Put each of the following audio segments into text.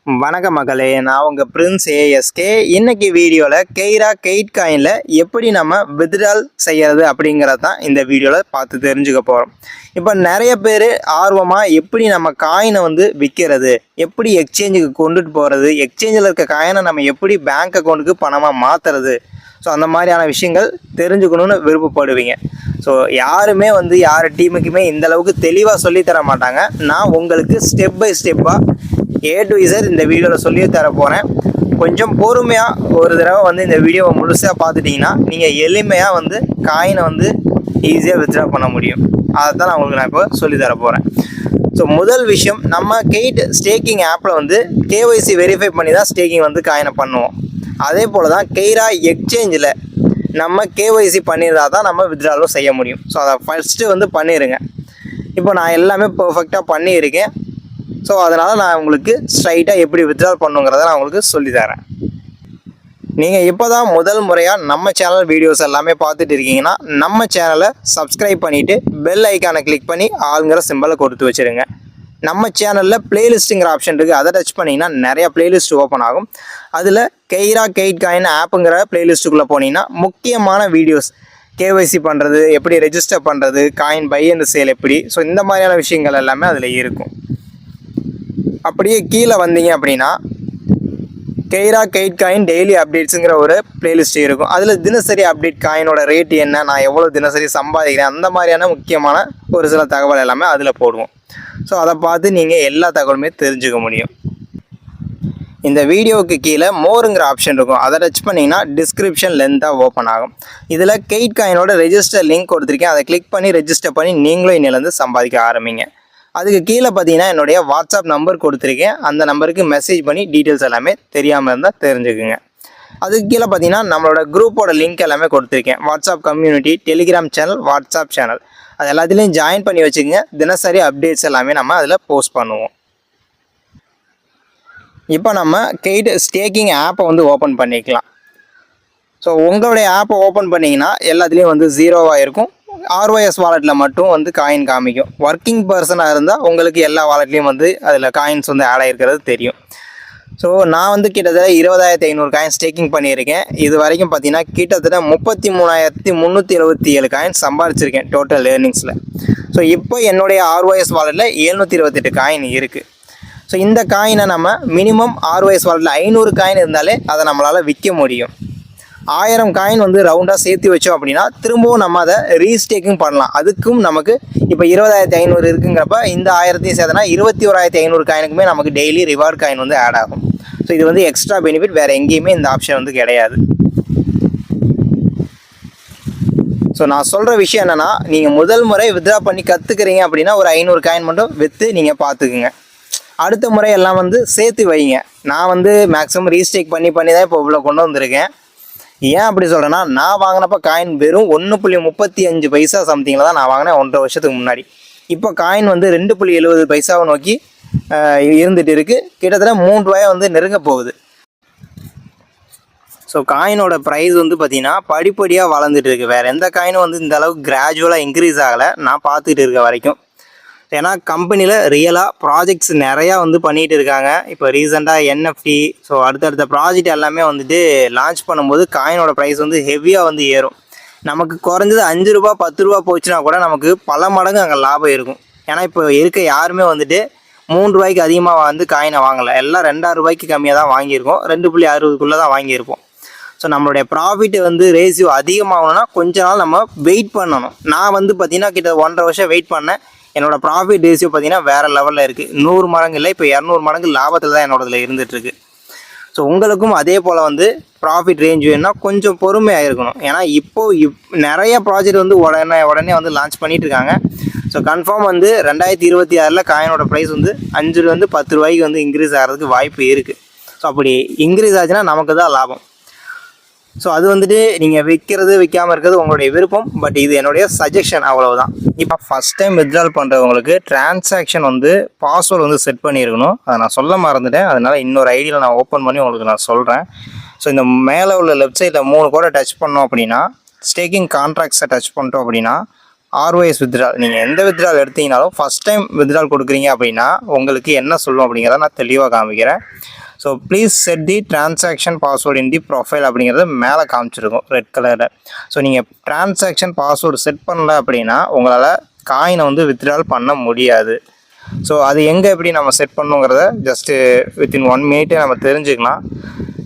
வணக்க மகளே, நான் உங்கள் பிரின்ஸ் ஏஎஸ்கே. இன்னைக்கு வீடியோவில் கெய்ரா கெயிட் காயினில் எப்படி நம்ம வித்ட்ரால் செய்கிறது அப்படிங்கிறது தான் இந்த வீடியோவில் பார்த்து தெரிஞ்சுக்க போகிறோம். இப்போ நிறைய பேர் ஆர்வமாக எப்படி நம்ம காயினை விற்கிறது, எப்படி எக்ஸ்சேஞ்சுக்கு கொண்டுட்டு போகிறது, எக்ஸ்சேஞ்சில் இருக்க காயினை நம்ம எப்படி பேங்க் அக்கௌண்ட்டுக்கு பணமாக மாற்றுறது, ஸோ அந்த மாதிரியான விஷயங்கள் தெரிஞ்சுக்கணுன்னு விருப்பப்படுவீங்க. ஸோ யாருமே யார் டீமுக்குமே இந்தளவுக்கு தெளிவாக சொல்லித்தர மாட்டாங்க. நான் உங்களுக்கு ஸ்டெப் பை ஸ்டெப்பாக A to Z இந்த வீடியோவில் சொல்லி தர போகிறேன். கொஞ்சம் பொறுமையாக ஒரு தடவை இந்த வீடியோவை முழுசாக பார்த்துட்டிங்கன்னா நீங்கள் எளிமையாக காயினை ஈஸியாக வித்ட்ரா பண்ண முடியும். அதை தான் நான் இப்போ சொல்லித்தர போகிறேன். ஸோ முதல் விஷயம், நம்ம கெயிட் ஸ்டேக்கிங் ஆப்பில் KYC வெரிஃபை பண்ணி தான் ஸ்டேக்கிங் காயினை பண்ணுவோம். அதே போல் தான் கெய்ரா எக்ஸ்சேஞ்சில் நம்ம KYC பண்ணியிருந்தால் தான் நம்ம வித்ட்ராலும் செய்ய முடியும். ஸோ அதை ஃபஸ்ட்டு பண்ணிடுங்க. இப்போ நான் எல்லாமே பர்ஃபெக்டாக பண்ணியிருக்கேன். ஸோ அதனால் நான் உங்களுக்கு ஸ்ட்ரைட்டாக எப்படி வித்ட்ரால் பண்ணுங்கிறத நான் உங்களுக்கு சொல்லித்தரேன். நீங்கள் இப்போ தான் முதல் முறையாக நம்ம சேனல் வீடியோஸ் எல்லாமே பார்த்துட்டு இருக்கீங்கன்னா நம்ம சேனலை சப்ஸ்கிரைப் பண்ணிவிட்டு பெல் ஐக்கானை கிளிக் பண்ணி ஆளுங்கிற சிம்பிளை கொடுத்து வச்சுருங்க. நம்ம சேனலில் பிளேலிஸ்ட்டுங்கிற ஆப்ஷன் இருக்குது. அதை டச் பண்ணிங்கன்னா நிறையா பிளேலிஸ்ட் ஓப்பன் ஆகும். அதில் கெய்ரா கெயிட் காயின் ஆப்புங்கிற பிளேலிஸ்ட்டுக்குள்ளே போனீங்கன்னா முக்கியமான வீடியோஸ், KYC பண்ணுறது, எப்படி ரெஜிஸ்டர் பண்ணுறது, காயின் பை அண்ட் சேல் எப்படி, ஸோ இந்த மாதிரியான விஷயங்கள் எல்லாமே அதில் இருக்கும். அப்படியே கீழே வந்தீங்க அப்படின்னா கெய்ரா கெயிட் காயின் டெய்லி அப்டேட்ஸுங்கிற ஒரு பிளேலிஸ்ட் இருக்கும். அதில் தினசரி அப்டேட், காயினோட ரேட் என்ன, நான் எவ்வளோ தினசரி சம்பாதிக்கிறேன், அந்த மாதிரியான முக்கியமான ஒரு சில தகவல் எல்லாமே அதில் போடுவோம். ஸோ அதை பார்த்து நீங்கள் எல்லா தகவலுமே தெரிஞ்சுக்க முடியும். இந்த வீடியோவுக்கு கீழே மோருங்கிற ஆப்ஷன் இருக்கும். அதை டச் பண்ணிங்கன்னா டிஸ்கிரிப்ஷன் லென்த்தாக ஓப்பன் ஆகும். இதில் கெயிட் காயினோட ரெஜிஸ்டர் லிங்க் கொடுத்துருக்கேன். அதை கிளிக் பண்ணி ரெஜிஸ்டர் பண்ணி நீங்களும் இன்னிலேருந்து சம்பாதிக்க ஆரம்பிங்க. அதுக்கு கீழே பார்த்தீங்கன்னா என்னுடைய வாட்ஸ்அப் நம்பர் கொடுத்துருக்கேன். அந்த நம்பருக்கு மெசேஜ் பண்ணி டீட்டெயில்ஸ் எல்லாமே தெரியாமல் இருந்தால் தெரிஞ்சுக்குங்க. அதுக்கு கீழே பார்த்தீங்கன்னா நம்மளோட குரூப்போட லிங்க் எல்லாமே கொடுத்துருக்கேன். WhatsApp community, Telegram channel, WhatsApp channel, அது எல்லாத்துலேயும் ஜாயின் பண்ணி வச்சுக்கோங்க. தினசரி அப்டேட்ஸ் எல்லாமே நம்ம அதில் போஸ்ட் பண்ணுவோம். இப்போ நம்ம கெயிட் ஸ்டேக்கிங் ஆப்பை ஓப்பன் பண்ணிக்கலாம். ஸோ உங்களுடைய ஆப்பை ஓப்பன் பண்ணிங்கன்னா எல்லாத்துலேயும் 0வாக இருக்கும். RYS வாலெட்டில் மட்டும் காயின் காமிக்கும். ஒர்க்கிங் பர்சனாக இருந்தால் உங்களுக்கு எல்லா வாலெட்லேயும் அதில் காயின்ஸ் ஆட் ஆகிருக்கிறது தெரியும். ஸோ நான் கிட்டத்தட்ட 20,500 காயின் ஸ்டேக்கிங் பண்ணியிருக்கேன். இது வரைக்கும் பார்த்தீங்கன்னா கிட்டத்தட்ட 33,377 காயின் சம்பாதிச்சிருக்கேன் டோட்டல் ஏர்னிங்ஸில். ஸோ இப்போ என்னுடைய RYS வாலெட்டில் 728 காயின் இருக்குது. ஸோ இந்த காயினை நம்ம மினிமம் RYS வாலெட்டில் 500 காயின் இருந்தாலே அதை நம்மளால் விற்க முடியும். 1000 காயின் ரவுண்டாக சேர்த்து வச்சோம் அப்படின்னா திரும்பவும் நம்ம அதை ரீஸ்டேக்கிங் பண்ணலாம். அதுக்கும் நமக்கு இப்போ 20,500 இருக்குங்கிறப்ப இந்த 1000 சேர்த்தனா 21,500 காயினுக்குமே நமக்கு டெய்லி ரிவார்ட் காயின் ஆட் ஆகும். ஸோ இது எக்ஸ்ட்ரா பெனிஃபிட், வேறு எங்கேயுமே இந்த ஆப்ஷன் கிடையாது. ஸோ நான் சொல்கிற விஷயம் என்னென்னா, நீங்கள் முதல் முறை வித்ட்ரா பண்ணி கற்றுக்குறீங்க அப்படின்னா ஒரு 500 காயின் மட்டும் விற்று நீங்கள் பார்த்துக்குங்க. அடுத்த முறை எல்லாம் சேர்த்து வைங்க. நான் மேக்ஸிமம் ரீஸ்டேக் பண்ணி தான் இப்போ இவ்வளோ கொண்டு வந்திருக்கேன். ஏன் அப்படி சொல்கிறேன்னா, நான் வாங்கினப்போ காயின் வெறும் 1.35 பைசா சம்திங்கில் தான் நான் வாங்கினேன் 1.5 வருஷத்துக்கு முன்னாடி. இப்போ காயின் 2.70 பைசாவை நோக்கி இருந்துகிட்டு இருக்குது. கிட்டத்தட்ட 3 ரூபாயை நெருங்க போகுது. ஸோ காயினோட ப்ரைஸ் பார்த்திங்கன்னா படிப்படியாக வளர்ந்துட்டு இருக்குது. வேறு எந்த காயினும் இந்த அளவுக்கு கிராஜுவலாக இன்க்ரீஸ் ஆகலை நான் பார்த்துட்டு இருக்க வரைக்கும். ஏன்னா கம்பெனியில் ரியலாக ப்ராஜெக்ட்ஸ் நிறையா பண்ணிகிட்டு இருக்காங்க. இப்போ ரீசெண்டாக NFT, ஸோ அடுத்தடுத்த ப்ராஜெக்ட் எல்லாமே லான்ச் பண்ணும்போது காயினோட ப்ரைஸ் ஹெவியாக ஏறும். நமக்கு குறைஞ்சது 5 ரூபா 10 ரூபா போச்சுன்னா கூட நமக்கு பல மடங்கு அங்கே லாபம் இருக்கும். ஏன்னா இப்போ இருக்க யாருமே 3 ரூபாய்க்கு அதிகமாக காயினை வாங்கலை. எல்லாம் 2.5 ரூபாய்க்கு கம்மியாக தான் வாங்கியிருக்கோம். 2.60க்குள்ளே தான் வாங்கியிருப்போம். ஸோ நம்மளுடைய ப்ராஃபிட் ரேஷியோ அதிகமாகணும்னா கொஞ்ச நாள் நம்ம வெயிட் பண்ணணும். நான் பார்த்திங்கன்னா கிட்ட 1.5 வருஷம் வெயிட் பண்ணேன். என்னோடய ப்ராஃபிட் ரேஷியோ பார்த்திங்கன்னா வேறு லெவலில் இருக்குது. 100 மடங்கு இல்லை, இப்போ 200 மடங்கு லாபத்தில் தான் என்னோடதில் இருந்துகிட்ருக்கு. ஸோ உங்களுக்கும் அதே போல் ப்ராஃபிட் ரேஞ்ச் வேணும்னா கொஞ்சம் பொறுமையாக இருக்கணும். ஏன்னா இப்போது நிறைய ப்ராஜெக்ட் உடனே லான்ச் பண்ணிகிட்டு இருக்காங்க. ஸோ கன்ஃபார்ம் 2026 காயினோட ப்ரைஸ் 5 10 ரூபாய்க்கு இன்க்ரீஸ் ஆகிறதுக்கு வாய்ப்பு இருக்குது. ஸோ அப்படி இன்க்ரீஸ் ஆச்சுன்னா நமக்கு தான் லாபம். ஸோ அது நீங்கள் விற்கிறது விற்காமல் இருக்கிறது உங்களுடைய விருப்பம். பட் இது என்னுடைய சஜஷன், அவ்வளவுதான். இப்போ ஃபஸ்ட் டைம் வித்ட்ரால் பண்ணுறவங்களுக்கு டிரான்சாக்ஷன் பாஸ்வேர்டு செட் பண்ணியிருக்கணும். அதை நான் சொல்ல மறந்துட்டேன். அதனால் இன்னொரு ஐடியில் நான் ஓப்பன் பண்ணி உங்களுக்கு நான் சொல்கிறேன். ஸோ இந்த மேலே உள்ள லெஃப்ட் சைடில் 3 கூட டச் பண்ணோம் அப்படின்னா, ஸ்டேக்கிங் கான்ட்ராக்ட்ஸை டச் பண்ணிட்டோம் அப்படின்னா ஆர்ஒஎஸ் வித்ட்ரால் நீங்கள் எந்த வித்ட்ரால் எடுத்தீங்கனாலும் ஃபஸ்ட் டைம் வித்ட்ரால் கொடுக்குறீங்க அப்படின்னா உங்களுக்கு என்ன சொல்லும் அப்படிங்கிறத நான் தெளிவாக காமிக்கிறேன். So please set the transaction password in the profile அப்படிங்கிறது மேலே காமிச்சிருக்கும் ரெட் கலரில். ஸோ நீங்கள் டிரான்சாக்ஷன் பாஸ்வேர்டு செட் பண்ணல அப்படின்னா உங்களால் காயினை வந்து வித்ட்ரால் பண்ண முடியாது. ஸோ அது எங்கே எப்படி நம்ம செட் பண்ணுங்கிறத ஜஸ்ட்டு வித்தின் 1 மினிட்டே நம்ம தெரிஞ்சுக்கலாம்.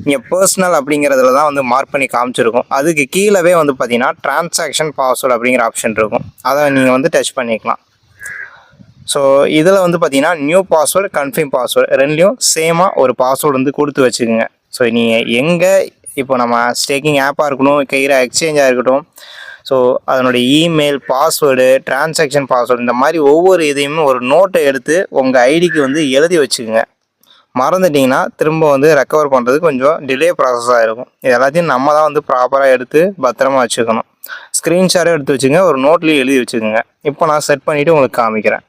இங்கே பர்சனல் அப்படிங்கிறதுல தான் வந்து மார்க் பண்ணி காமிச்சிருக்கும். அதுக்கு கீழவே வந்து பார்த்தீங்கன்னா டிரான்சாக்ஷன் பாஸ்வேர்டு அப்படிங்கிற ஆப்ஷன் இருக்கும். அதை நீங்கள் வந்து டச் பண்ணிக்கலாம். ஸோ இதில் வந்து பார்த்தீங்கன்னா நியூ பாஸ்வேர்டு கன்ஃபார்ம் பாஸ்வேர்டு ரெண்டுலேயும் சேமாக ஒரு பாஸ்வேர்டு வந்து கொடுத்து வச்சுக்கோங்க. ஸோ நீங்கள் எங்கே இப்போ நம்ம ஸ்டேக்கிங் ஆப்பாக இருக்கணும், கைரா எக்ஸ்சேஞ்சாக இருக்கட்டும், ஸோ அதனுடைய இமெயில் பாஸ்வேர்டு டிரான்சாக்ஷன் பாஸ்வேர்டு இந்த மாதிரி ஒவ்வொரு இதையுமே ஒரு நோட்டை எடுத்து உங்கள் ஐடிக்கு வந்து எழுதி வச்சுக்கோங்க. மறந்துட்டிங்கன்னா திரும்ப வந்து ரெக்கவர் பண்ணுறது கொஞ்சம் டிலே ப்ராசஸாக இருக்கும். இது எல்லாத்தையும் நம்ம தான் வந்து ப்ராப்பராக எடுத்து பத்திரமா வச்சுக்கணும். ஸ்க்ரீன்ஷாட்டை எடுத்து வச்சுங்க, ஒரு நோட்லேயும் எழுதி வச்சுக்கோங்க. இப்போ நான் செட் பண்ணிவிட்டு உங்களுக்கு காமிக்கிறேன்.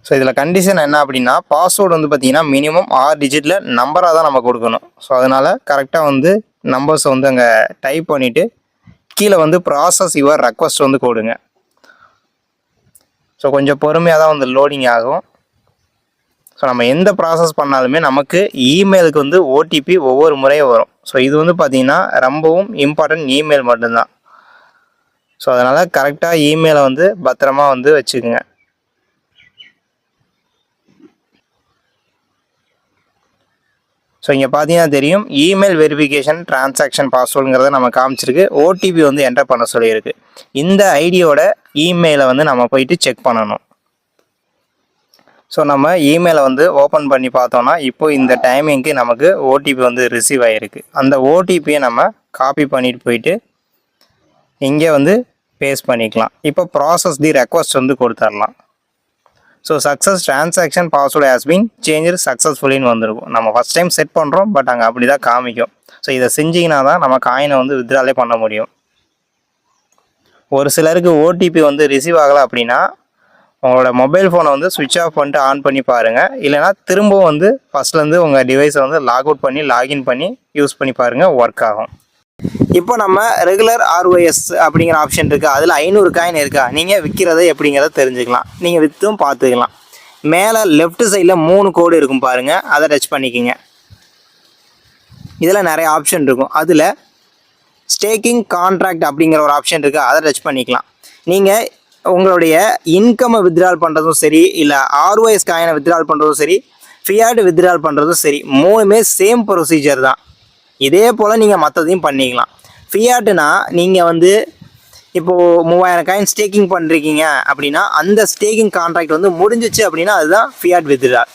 ஸோ இதில் கண்டிஷன் என்ன அப்படின்னா பாஸ்வேர்டு வந்து பார்த்திங்கன்னா மினிமம் 6 டிஜிட்டில் நம்பராக தான் நம்ம கொடுக்கணும். ஸோ அதனால் கரெக்டாக வந்து நம்பர்ஸை வந்து அங்கே டைப் பண்ணிவிட்டு கீழே வந்து ப்ராசஸ் யுவர் ரெக்வஸ்ட் வந்து கொடுங்க. ஸோ கொஞ்சம் பொறுமையாக தான் வந்து லோடிங் ஆகும். ஸோ நம்ம எந்த ப்ராசஸ் பண்ணாலுமே நமக்கு இமெயிலுக்கு வந்து ஓடிபி ஒவ்வொரு முறையும் வரும். ஸோ இது வந்து பார்த்திங்கன்னா ரொம்பவும் இம்பார்ட்டன்ட் இமெயில் மட்டும்தான். ஸோ அதனால் கரெக்டாக இமெயிலை வந்து பத்திரமா வந்து வச்சுக்கோங்க. ஸோ இங்கே பார்த்தீங்கன்னா தெரியும் இமெயில் வெரிஃபிகேஷன் டிரான்சாக்ஷன் பாஸ்வேர்டுங்கிறத நம்ம காமிச்சிருக்கு. ஓடிபி வந்து என்டர் பண்ண சொல்லியிருக்கு. இந்த ஐடியோட இமெயிலை வந்து நம்ம போயிட்டு செக் பண்ணணும். ஸோ நம்ம இமெயிலை வந்து ஓப்பன் பண்ணி பார்த்தோன்னா இப்போ இந்த டைமிங்க்கு நமக்கு ஓடிபி வந்து ரிசீவ் ஆகிருக்கு. அந்த ஓடிபியை நம்ம காப்பி பண்ணிட்டு போயிட்டு இங்கே வந்து பேஸ்ட் பண்ணிக்கலாம். இப்போ ப்ராசஸ் தி ரெக்வஸ்ட் வந்து கொடுத்துடலாம். So success transaction password has been change சக்ஸஸ்ஃபுல்லின்னு வந்திருக்கும். நம்ம ஃபஸ்ட் டைம் செட் பண்ணுறோம், பட் அங்கே அப்படி தான் காமிக்கும். ஸோ இதை செஞ்சிங்கன்னா தான் நம்ம காயினை வந்து வித்ட்ராலே பண்ண முடியும். ஒரு சிலருக்கு ஓடிபி வந்து ரிசீவ் ஆகலை அப்படின்னா உங்களோட மொபைல் ஃபோனை வந்து சுவிட்ச் ஆஃப் பண்ணிட்டு ஆன் பண்ணி பாருங்கள். இல்லைனா திரும்பவும் வந்து ஃபஸ்ட்லேருந்து உங்கள் டிவைஸை வந்து லாக் அவுட் பண்ணி லாகின் பண்ணி யூஸ் பண்ணி பாருங்கள், ஒர்க் ஆகும். இப்போ நம்ம ரெகுலர் ஆர்ஒஎஸ் அப்படிங்கிற ஆப்ஷன் இருக்குது. அதில் 500 காயின் இருக்கா, நீங்கள் விற்கிறத எப்படிங்கிறத தெரிஞ்சுக்கலாம். நீங்கள் விற்றும் பார்த்துக்கலாம். மேலே லெஃப்ட் சைடில் 3 கோடு இருக்கும் பாருங்கள், அதை டச் பண்ணிக்கோங்க. இதில் நிறைய ஆப்ஷன் இருக்கும். அதில் ஸ்டேக்கிங் கான்ட்ராக்ட் அப்படிங்கிற ஒரு ஆப்ஷன் இருக்குது, அதை டச் பண்ணிக்கலாம். நீங்கள் உங்களுடைய இன்கம்மை வித்ட்ரால் பண்ணுறதும் சரி, இல்லை ஆர்ஒஎஸ் காயினை வித்ட்ரால் பண்ணுறதும் சரி, ஃபியாட் வித்ட்ரால் பண்ணுறதும் சரி, மூணுமே சேம் ப்ரொசீஜர் தான். இதே போல் நீங்கள் மற்றதையும் பண்ணிக்கலாம். ஃபியாட்டுனா நீங்கள் வந்து இப்போது 3000 காயின் ஸ்டேக்கிங் பண்ணுறீங்க அப்படின்னா அந்த ஸ்டேக்கிங் கான்ட்ராக்ட் வந்து முடிஞ்சிச்சு அப்படின்னா அதுதான் ஃபியாட் வித்ட்ரால்.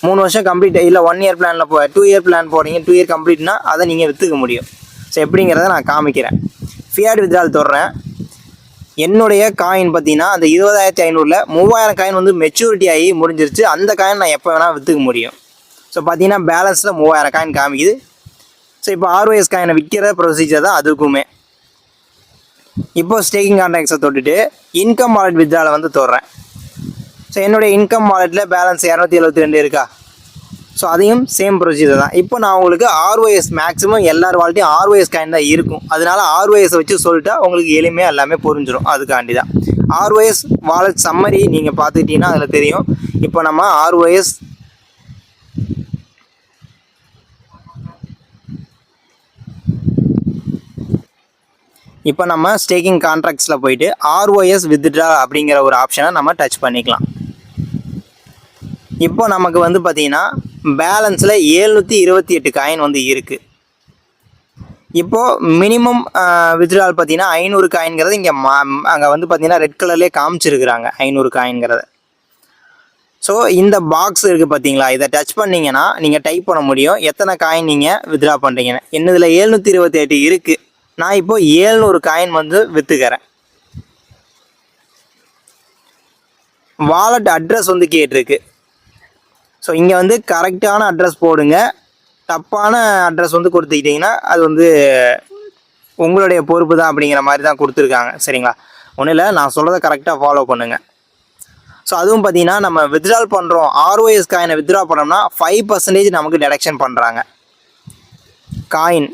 3 வருஷம் கம்ப்ளீட், இல்லை 1 இயர் பிளானில் 2 இயர் பிளான் போகிறீங்க, 2 இயர் கம்ப்ளீட்னா அதை நீங்கள் விற்றுக்க முடியும். ஸோ எப்படிங்கிறத நான் காமிக்கிறேன். ஃபியாட் வித்ட்ரால் தொடுறேன். என்னுடைய காயின் பார்த்தீங்கன்னா அந்த 20,500ல் 3000 காயின் வந்து மெச்சூரிட்டி ஆகி முடிஞ்சிருச்சு. அந்த காயின் நான் எப்போ வேணால் விற்றுக்க முடியும். ஸோ பார்த்தீங்கன்னா பேலன்ஸில் 3000 காயின் காமிக்குது. ஸோ இப்போ ஆர்ஒஎஸ் காயினை விற்கிற ப்ரொசீஜர் தான் அதுக்குமே. இப்போ ஸ்டேக்கிங் கான்ட்ராக்ட்ஸை தொட்டுட்டு இன்கம் வாலெட் வித்ட்ராலை வந்து தொடுறேன். ஸோ என்னுடைய இன்கம் வாலெட்டில் பேலன்ஸ் 272 இருக்கா. ஸோ அதையும் சேம் ப்ரொசீஜர் தான். இப்போ நான் உங்களுக்கு ஆர்ஒஎஸ் மேக்ஸிமம் எல்லார் வாலெட்டையும் ஆர்ஒஎஸ் காயின் தான் இருக்கும். அதனால ஆர்ஒஎஸை வச்சு சொல்லிட்டா உங்களுக்கு எளிமையாக எல்லாமே புரிஞ்சிடும். அதுக்காண்டி தான் ஆர்ஒஎஸ் வாலெட் சம்மரி நீங்கள் பார்த்துக்கிட்டிங்கன்னா அதில் தெரியும். இப்போ நம்ம ஆர்ஒஎஸ் இப்போ நம்ம ஸ்டேக்கிங் கான்ட்ராக்ட்ஸில் போயிட்டு ஆர்ஒஎஸ் வித்ட்ரா அப்படிங்கிற ஒரு ஆப்ஷனை நம்ம டச் பண்ணிக்கலாம். இப்போ நமக்கு வந்து பார்த்திங்கன்னா பேலன்ஸில் 728 காயின் வந்து இருக்குது. இப்போது மினிமம் வித்ட்ரால் பார்த்திங்கன்னா 500 காயின்ங்கிறது இங்கே அங்கே வந்து பார்த்திங்கன்னா ரெட் கலர்லேயே காமிச்சிருக்கிறாங்க 500 காயின்ங்கிறத. ஸோ இந்த பாக்ஸ் இருக்குது பார்த்தீங்களா, இதை டச் பண்ணிங்கன்னா நீங்கள் டைப் பண்ண முடியும் எத்தனை காயின் நீங்கள் வித்ட்ரா பண்ணுறீங்கன்னு. என்னதில் 728 இருக்குது. நான் இப்போ 700 காயின் வந்து விற்றுக்கிறேன். வாலெட் அட்ரஸ் வந்து கேட்டிருக்கு. ஸோ இங்கே வந்து கரெக்டான அட்ரஸ் போடுங்க. தப்பான அட்ரஸ் வந்து கொடுத்துக்கிட்டிங்கன்னா அது வந்து உங்களுடைய பொறுப்பு தான் அப்படிங்கிற மாதிரி தான் கொடுத்துருக்காங்க. சரிங்களா, ஒன்றும் இல்லை, நான் சொல்கிறத கரெக்டாக ஃபாலோ பண்ணுங்கள். ஸோ அதுவும் பார்த்தீங்கன்னா நம்ம வித்ட்ரால் பண்ணுறோம், ஆர்ஒஎஸ் காயினை வித்ட்ரா பண்ணோம்னா 5% நமக்கு டிடக்ஷன் பண்ணுறாங்க காயின்.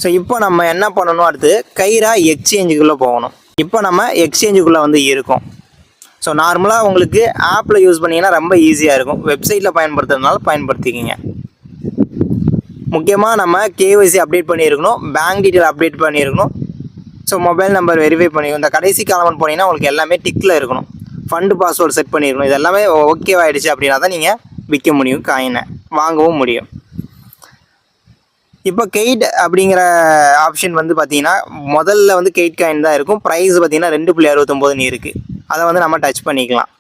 ஸோ இப்போ நம்ம என்ன பண்ணணும், அடுத்து கைரா எக்ஸ்சேஞ்சுக்குள்ளே போகணும். இப்போ நம்ம எக்ஸ்சேஞ்சுக்குள்ளே வந்து இருக்கோம். ஸோ நார்மலாக உங்களுக்கு ஆப்பில் யூஸ் பண்ணிங்கன்னா ரொம்ப ஈஸியாக இருக்கும். வெப்சைட்டில் பயன்படுத்துறதுனால பயன்படுத்திக்கிங்க. முக்கியமாக நம்ம கேஒய்சி அப்டேட் பண்ணியிருக்கணும், பேங்க் டீட்டெயில் அப்டேட் பண்ணியிருக்கணும், ஸோ மொபைல் நம்பர் வெரிஃபை பண்ணிக்கணும். இந்த கடைசி காலம்னு போனீங்கன்னா உங்களுக்கு எல்லாமே டிக்கில் இருக்கணும். ஃபண்டு பாஸ்வேர்டு செட் பண்ணியிருக்கணும். இது எல்லாமே ஓகேவாயிடுச்சு அப்படின்னா தான் நீங்கள் விற்க முடியும், காயினை வாங்கவும் முடியும். இப்போ கெயிட் அப்படிங்கிற ஆப்ஷன் வந்து பார்த்தீங்கன்னா முதல்ல வந்து கெயிட் காயின் தான் இருக்கும். ப்ரைஸ் பார்த்தீங்கன்னா 2.69 இருக்குது. அதை வந்து நம்ம டச் பண்ணிக்கலாம்.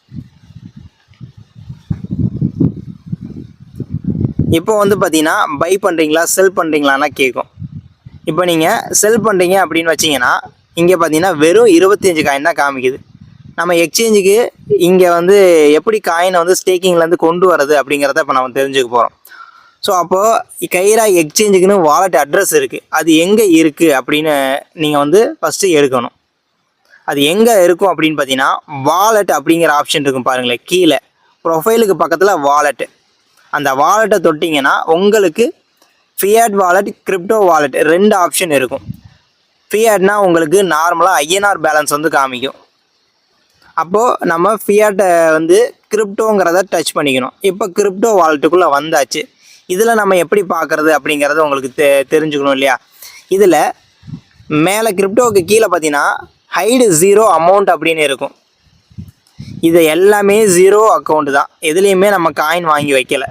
இப்போ வந்து பார்த்தீங்கன்னா பை பண்ணுறீங்களா செல் பண்ணுறீங்களான்னா கேட்கும். இப்போ நீங்கள் செல் பண்ணுறீங்க அப்படின்னு வச்சிங்கன்னா இங்கே பார்த்தீங்கன்னா வெறும் 25 காயின் தான் காமிக்குது. நம்ம எக்ஸ்சேஞ்சுக்கு இங்கே வந்து எப்படி காயினை வந்து ஸ்டேக்கிங்லேருந்து கொண்டு வரது அப்படிங்கிறத இப்போ நம்ம தெரிஞ்சுக்க போகிறோம். ஸோ அப்போது கைரா எக்ஸ்சேஞ்சுக்குன்னு வாலெட் அட்ரஸ் இருக்குது. அது எங்கே இருக்குது அப்படின்னு நீங்கள் வந்து ஃபஸ்ட்டு எடுக்கணும். அது எங்கே இருக்கும் அப்படின்னு பார்த்தீங்கன்னா வாலெட் அப்படிங்கிற ஆப்ஷன் இருக்கும் பாருங்களேன். கீழே ப்ரொஃபைலுக்கு பக்கத்தில் வாலெட்டு, அந்த வாலெட்டை தொட்டிங்கன்னா உங்களுக்கு fiat wallet, crypto wallet 2 option இருக்கும். ஃபியாட்னா உங்களுக்கு நார்மலாக ஐஎன்ஆர் பேலன்ஸ் வந்து காமிக்கும். அப்போது நம்ம ஃபியாட்டை வந்து கிரிப்டோங்கிறத டச் பண்ணிக்கணும். இப்போ கிரிப்டோ வாலெட்டுக்குள்ளே வந்தாச்சு. இதில் நம்ம எப்படி பார்க்குறது அப்படிங்கிறத உங்களுக்கு தெரிஞ்சுக்கணும் இல்லையா. இதில் மேலே கிரிப்டோவுக்கு கீழே பார்த்தீங்கன்னா ஹைடு 0 அமௌண்ட் அப்படின்னு இருக்கும். இது எல்லாமே 0 அக்கௌண்ட்டு தான், எதுலேயுமே நம்ம காயின் வாங்கி வைக்கலை.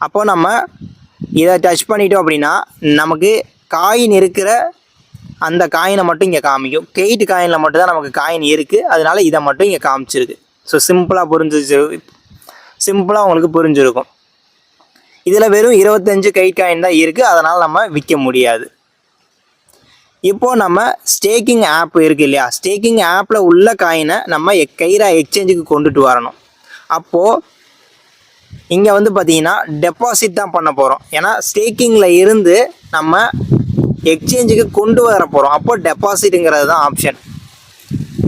அப்போது நம்ம இதை டச் பண்ணிட்டோம் அப்படின்னா நமக்கு காயின் இருக்கிற அந்த காயினை மட்டும் இங்கே காமிக்கும். கெயிட் காயினில் மட்டும்தான் நமக்கு காயின் இருக்குது, அதனால இதை மட்டும் இங்கே காமிச்சிருக்கு. ஸோ சிம்பிளாக உங்களுக்கு புரிஞ்சிருக்கும். இதில் வெறும் 25 கெயிட் காயின் தான் இருக்குது, அதனால் நம்ம விற்க முடியாது. இப்போது நம்ம ஸ்டேக்கிங் ஆப் இருக்குது இல்லையா, ஸ்டேக்கிங் ஆப்பில் உள்ள காயினை நம்ம கைரா எக்ஸ்சேஞ்சுக்கு கொண்டுட்டு வரணும். அப்போது இங்கே வந்து பார்த்திங்கன்னா டெபாசிட் தான் பண்ண போகிறோம். ஏன்னா ஸ்டேக்கிங்கில் இருந்து நம்ம எக்ஸ்சேஞ்சுக்கு கொண்டு வர போகிறோம். அப்போது டெபாசிட்டுங்கிறது தான் ஆப்ஷன்.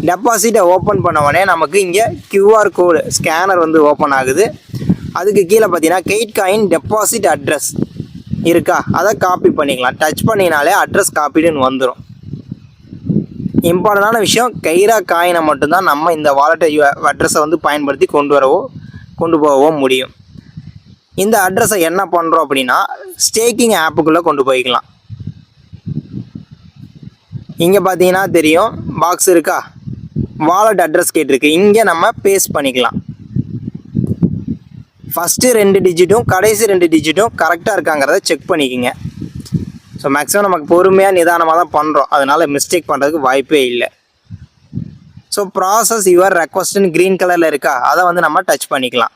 டெபாசிட்டை ஓப்பன் பண்ண உடனே நமக்கு இங்கே கியூஆர் கோடு ஸ்கேனர் வந்து ஓப்பன் ஆகுது. அதுக்கு கீழே பார்த்தீங்கன்னா கெயிட் காயின் டெபாசிட் அட்ரஸ் இருக்கா, அதை காப்பி பண்ணிக்கலாம். டச் பண்ணினாலே அட்ரஸ் காப்பீடுன்னு வந்துடும். இம்பார்ட்டண்டான விஷயம், கைரா காயினை மட்டும்தான் நம்ம இந்த வாலெட்டை அட்ரஸை வந்து பயன்படுத்தி கொண்டு போகவோ முடியும். இந்த அட்ரஸை என்ன பண்ணுறோம் அப்படின்னா ஸ்டேக்கிங் ஆப்புக்குள்ளே கொண்டு போய்க்கலாம். இங்கே பார்த்தீங்கன்னா தெரியும், பாக்ஸ் இருக்கா, வாலெட் அட்ரஸ் கேட்டிருக்கு. இங்கே நம்ம பேஸ்ட் பண்ணிக்கலாம். ஃபஸ்ட்டு 2 டிஜிட்டும் கடைசி 2 டிஜிட்டும் கரெக்டாக இருக்காங்கிறத செக் பண்ணிக்கோங்க. ஸோ மேக்ஸிமம் நமக்கு பொறுமையாக நிதானமாக தான் பண்ணுறோம், அதனால் மிஸ்டேக் பண்ணுறதுக்கு வாய்ப்பே இல்லை. ஸோ ப்ராசஸ் யுவர் ரெக்வஸ்ட்னு க்ரீன் கலரில் இருக்கா, அதை வந்து நம்ம டச் பண்ணிக்கலாம்.